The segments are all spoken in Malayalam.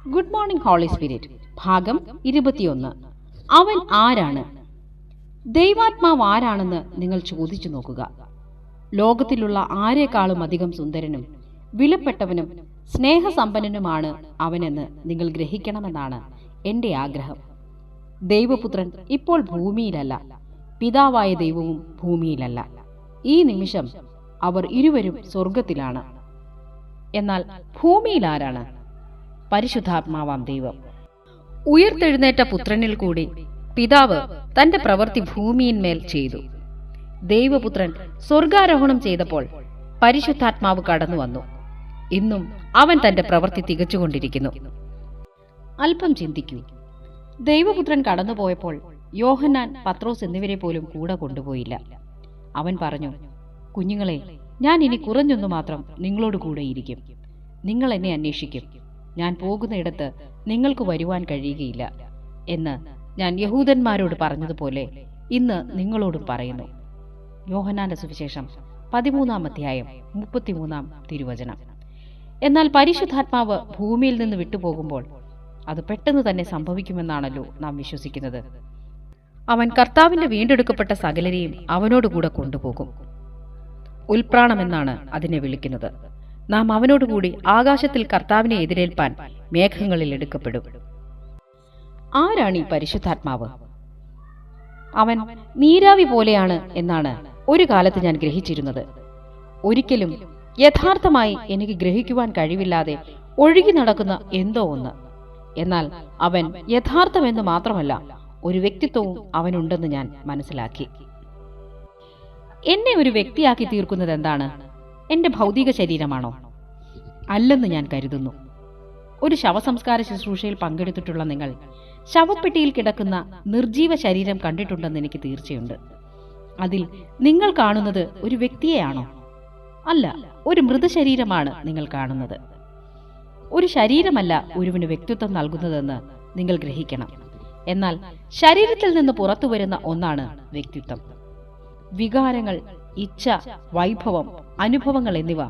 ഗുഡ് മോർണിംഗ് ഹോളി സ്പിരിറ്റ് ഭാഗം 21. അവൻ ആരാണ്? ദൈവാത്മാവ് ആരാണെന്ന് നിങ്ങൾ ചോദിച്ചു നോക്കുക. ലോകത്തിലുള്ള ആരെക്കാളും അധികം സുന്ദരനും വിലപ്പെട്ടവനും സ്നേഹസമ്പന്നനുമാണ് അവനെന്ന് നിങ്ങൾ ഗ്രഹിക്കണമെന്നാണ് എൻ്റെ ആഗ്രഹം. ദൈവപുത്രൻ ഇപ്പോൾ ഭൂമിയിലല്ല, പിതാവായ ദൈവവും ഭൂമിയിലല്ല. ഈ നിമിഷം അവർ ഇരുവരും സ്വർഗത്തിലാണ്. എന്നാൽ ഭൂമിയിൽ ആരാണ്? പരിശുദ്ധാത്മാവാം ദൈവം. ഉയർത്തെഴുന്നേറ്റ പുത്രനിൽ കൂടി പിതാവ് തന്റെ പ്രവൃത്തി ഭൂമിയിന്മേൽ ചെയ്തു. ദൈവപുത്രൻ സ്വർഗാരോഹണം ചെയ്തപ്പോൾ പരിശുദ്ധാത്മാവ് കടന്നു വന്നു. ഇന്നും അവൻ തന്റെ പ്രവൃത്തി തികച്ചുകൊണ്ടിരിക്കുന്നു. അല്പം ചിന്തിക്കൂ. ദൈവപുത്രൻ കടന്നുപോയപ്പോൾ യോഹന്നാൻ, പത്രോസ് എന്നിവരെ പോലും കൂടെ കൊണ്ടുപോയില്ല. അവൻ പറഞ്ഞു, കുഞ്ഞുങ്ങളെ, ഞാൻ ഇനി കുറഞ്ഞൊന്നു മാത്രം നിങ്ങളോട് കൂടെയിരിക്കും. നിങ്ങൾ എന്നെ അന്വേഷിക്കും. ഞാൻ പോകുന്നയിടത്ത് നിങ്ങൾക്ക് വരുവാൻ കഴിയുകയില്ല എന്ന് ഞാൻ യഹൂദന്മാരോട് പറഞ്ഞതുപോലെ ഇന്ന് നിങ്ങളോടും പറയുന്നു. യോഹന്നാന്റെ സുവിശേഷം 13-ാം അധ്യായം 33-ാം തിരുവചനം. എന്നാൽ പരിശുദ്ധാത്മാവ് ഭൂമിയിൽ നിന്ന് വിട്ടുപോകുമ്പോൾ അത് പെട്ടെന്ന് തന്നെ സംഭവിക്കുമെന്നാണല്ലോ നാം വിശ്വസിക്കുന്നത്. അവൻ കർത്താവിന്റെ വീണ്ടെടുക്കപ്പെട്ട സകലരെയും അവനോടുകൂടെ കൊണ്ടുപോകും. ഉൽപ്രാണമെന്നാണ് അതിനെ വിളിക്കുന്നത്. നാം അവനോടുകൂടി ആകാശത്തിൽ കർത്താവിനെ എതിരേൽപ്പാൻ മേഘങ്ങളിൽ എടുക്കപ്പെടും. ആരാണ് ഈ പരിശുദ്ധാത്മാവ്? അവൻ നീരാവി പോലെയാണ് എന്നാണ് ഒരു കാലത്ത് ഞാൻ ഗ്രഹിച്ചിരുന്നത്. ഒരിക്കലും യഥാർത്ഥമായി എനിക്ക് ഗ്രഹിക്കുവാൻ കഴിവില്ലാതെ ഒഴുകി നടക്കുന്ന എന്തോ ഒന്ന്. എന്നാൽ അവൻ യഥാർത്ഥമെന്ന് മാത്രമല്ല, ഒരു വ്യക്തിത്വവും അവനുണ്ടെന്ന് ഞാൻ മനസ്സിലാക്കി. എന്നെ ഒരു വ്യക്തിയാക്കി തീർക്കുന്നത് എന്താണ്? എന്റെ ഭൗതിക ശരീരമാണോ? അല്ലെന്ന് ഞാൻ കരുതുന്നു. ഒരു ശവസംസ്കാര ശുശ്രൂഷയിൽ പങ്കെടുത്തിട്ടുള്ള നിങ്ങൾ ശവപ്പെട്ടിയിൽ കിടക്കുന്ന നിർജീവ ശരീരം കണ്ടിട്ടുണ്ടെന്ന് എനിക്ക് തീർച്ചയുണ്ട്. അതിൽ നിങ്ങൾ കാണുന്നത് ഒരു വ്യക്തിയെയാണോ? അല്ല, ഒരു മൃതശരീരമാണ് നിങ്ങൾ കാണുന്നത്. ഒരു ശരീരമല്ല ഒരുവന് വ്യക്തിത്വം നൽകുന്നതെന്ന് നിങ്ങൾ ഗ്രഹിക്കണം. എന്നാൽ ശരീരത്തിൽ നിന്ന് പുറത്തു വരുന്ന ഒന്നാണ് വ്യക്തിത്വം. വികാരങ്ങൾ, ഇച്ഛ, വൈഭവം, അനുഭവങ്ങൾ എന്നിവ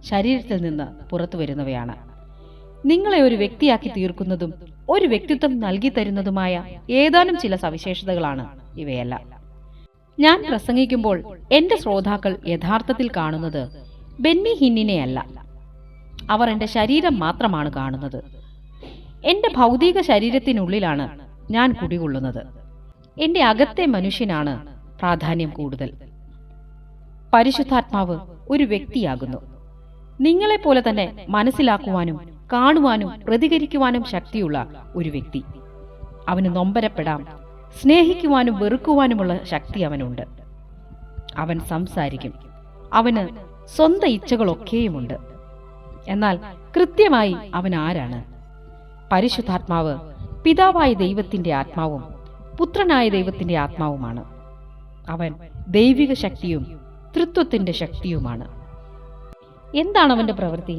ശരീരത്തിൽ നിന്ന് പുറത്തു വരുന്നവയാണ്. നിങ്ങളെ ഒരു വ്യക്തിയാക്കി തീർക്കുന്നതും ഒരു വ്യക്തിത്വം നൽകി തരുന്നതുമായ ഏതാനും ചില സവിശേഷതകളാണ് ഇവയെല്ലാം. ഞാൻ പ്രസംഗിക്കുമ്പോൾ എന്റെ ശ്രോതാക്കൾ യഥാർത്ഥത്തിൽ കാണുന്നത് ബെന്നി ഹിന്നിനെയല്ല. അവർ എന്റെ ശരീരം മാത്രമാണ് കാണുന്നത്. എന്റെ ഭൗതിക ശരീരത്തിനുള്ളിലാണ് ഞാൻ കുടികൊള്ളുന്നത്. എന്റെ അകത്തെ മനുഷ്യനാണ് പ്രാധാന്യം കൂടുതൽ. പരിശുദ്ധാത്മാവ് ഒരു വ്യക്തിയാകുന്നു. നിങ്ങളെപ്പോലെ തന്നെ മനസ്സിലാക്കുവാനും കാണുവാനും പ്രതികരിക്കുവാനും ശക്തിയുള്ള ഒരു വ്യക്തി. അവന് നൊമ്പരപ്പെടാം, സ്നേഹിക്കുവാനും വെറുക്കുവാനുമുള്ള ശക്തി അവനുണ്ട്. അവൻ സംസാരിക്കും. അവന് സ്വന്തം ഇച്ഛകളൊക്കെയുമുണ്ട്. എന്നാൽ കൃത്യമായി അവൻ ആരാണ്? പരിശുദ്ധാത്മാവ് പിതാവായ ദൈവത്തിന്റെ ആത്മാവും പുത്രനായ ദൈവത്തിന്റെ ആത്മാവുമാണ്. അവൻ ദൈവിക ശക്തിയും തൃത്വത്തിന്റെ ശക്തിയുമാണ്. എന്താണ് അവന്റെ പ്രവൃത്തി?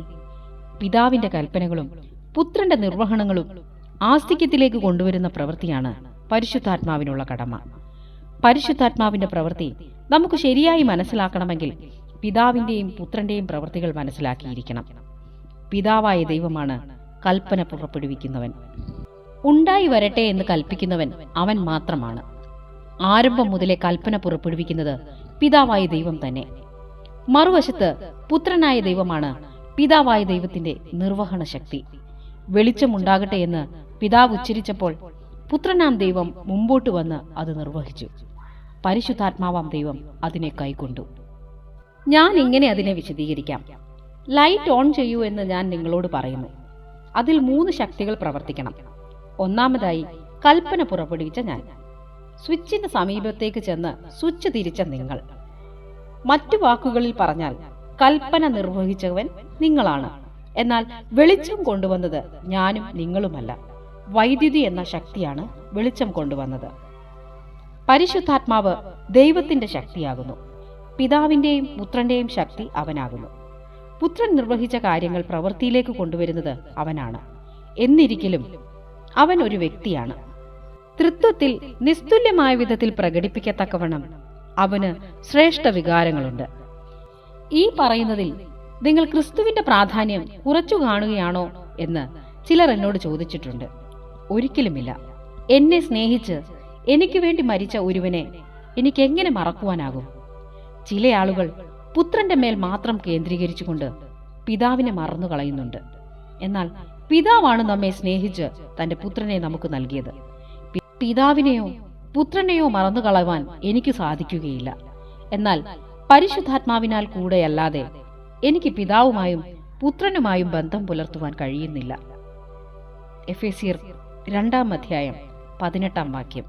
പിതാവിന്റെ കൽപ്പനകളും പുത്രന്റെ നിർവഹണങ്ങളും ആസ്തിക്യത്തിലേക്ക് കൊണ്ടുവരുന്ന പ്രവൃത്തിയാണ് പരിശുദ്ധാത്മാവിനുള്ള കടമ. പരിശുദ്ധാത്മാവിന്റെ പ്രവൃത്തി നമുക്ക് ശരിയായി മനസ്സിലാക്കണമെങ്കിൽ പിതാവിന്റെയും പുത്രന്റെയും പ്രവൃത്തികൾ മനസ്സിലാക്കിയിരിക്കണം. പിതാവായ ദൈവമാണ് കൽപ്പന പുറപ്പെടുവിക്കുന്നവൻ. ഉണ്ടായി വരട്ടെ എന്ന് കൽപ്പിക്കുന്നവൻ അവൻ മാത്രമാണ്. ആരംഭം മുതലേ കൽപ്പന പുറപ്പെടുവിക്കുന്നത് പിതാവായ ദൈവം തന്നെ. മറുവശത്ത് പുത്രനായ ദൈവമാണ് പിതാവായ ദൈവത്തിന്റെ നിർവഹണ ശക്തി. വെളിച്ചമുണ്ടാകട്ടെ എന്ന് പിതാവ് ഉച്ചരിച്ചപ്പോൾ പുത്രനാം ദൈവം മുമ്പോട്ട് വന്ന് അത് നിർവഹിച്ചു. പരിശുദ്ധാത്മാവാം ദൈവം അതിനെ കൈക്കൊണ്ടു. ഞാൻ ഇങ്ങനെ അതിനെ വിശദീകരിക്കാം. ലൈറ്റ് ഓൺ ചെയ്യൂ എന്ന് ഞാൻ നിങ്ങളോട് പറയുന്നു. അതിൽ 3 ശക്തികൾ പ്രവർത്തിക്കണം. ഒന്നാമതായി കൽപ്പന പുറപ്പെടുവിച്ച ഞാൻ. സ്വിച്ചിന് സമീപത്തേക്ക് ചെന്ന് സ്വിച്ച് തിരിച്ച നിങ്ങൾ. മറ്റു വാക്കുകളിൽ പറഞ്ഞാൽ കൽപ്പന നിർവഹിച്ചവൻ നിങ്ങളാണ്. എന്നാൽ വെളിച്ചം കൊണ്ടുവന്നത് ഞാനും നിങ്ങളുമല്ല. വൈദ്യുതി എന്ന ശക്തിയാണ് വെളിച്ചം കൊണ്ടുവന്നത്. പരിശുദ്ധാത്മാവ് ദൈവത്തിന്റെ ശക്തിയാകുന്നു. പിതാവിന്റെയും പുത്രന്റെയും ശക്തി അവനാകുന്നു. പുത്രൻ നിർവഹിച്ച കാര്യങ്ങൾ പ്രവൃത്തിയിലേക്ക് കൊണ്ടുവരുന്നത് അവനാണ്. എന്നിരിക്കലും അവൻ ഒരു വ്യക്തിയാണ്. തൃത്വത്തിൽ നിസ്തുല്യമായ വിധത്തിൽ പ്രകടിപ്പിക്കത്തക്കവണ്ണം അവന് ശ്രേഷ്ഠ വികാരങ്ങളുണ്ട്. ഈ പറയുന്നതിൽ നിങ്ങൾ ക്രിസ്തുവിന്റെ പ്രാധാന്യം കുറച്ചു കാണുകയാണോ എന്ന് ചിലർ എന്നോട് ചോദിച്ചിട്ടുണ്ട്. ഒരിക്കലുമില്ല. എന്നെ സ്നേഹിച്ച് എനിക്ക് വേണ്ടി മരിച്ച ഒരുവനെ എനിക്കെങ്ങനെ മറക്കുവാനാകും? ചില ആളുകൾ പുത്രന്റെ മേൽ മാത്രം കേന്ദ്രീകരിച്ചുകൊണ്ട് പിതാവിനെ മറന്നു കളയുന്നുണ്ട്. എന്നാൽ പിതാവാണ് നമ്മെ സ്നേഹിച്ച് തന്റെ പുത്രനെ നമുക്ക് നൽകിയത്. പിതാവിനെയോ പുത്രനെയോ മറന്നു കളവാൻ എനിക്ക് സാധിക്കുകയില്ല. എന്നാൽ പരിശുദ്ധാത്മാവിനാൽ കൂടെയല്ലാതെ എനിക്ക് പിതാവുമായും പുത്രനുമായും ബന്ധം പുലർത്തുവാൻ കഴിയുന്നില്ല. എഫേസ്യർ 2-ാം അധ്യായം 18-ാം വാക്യം.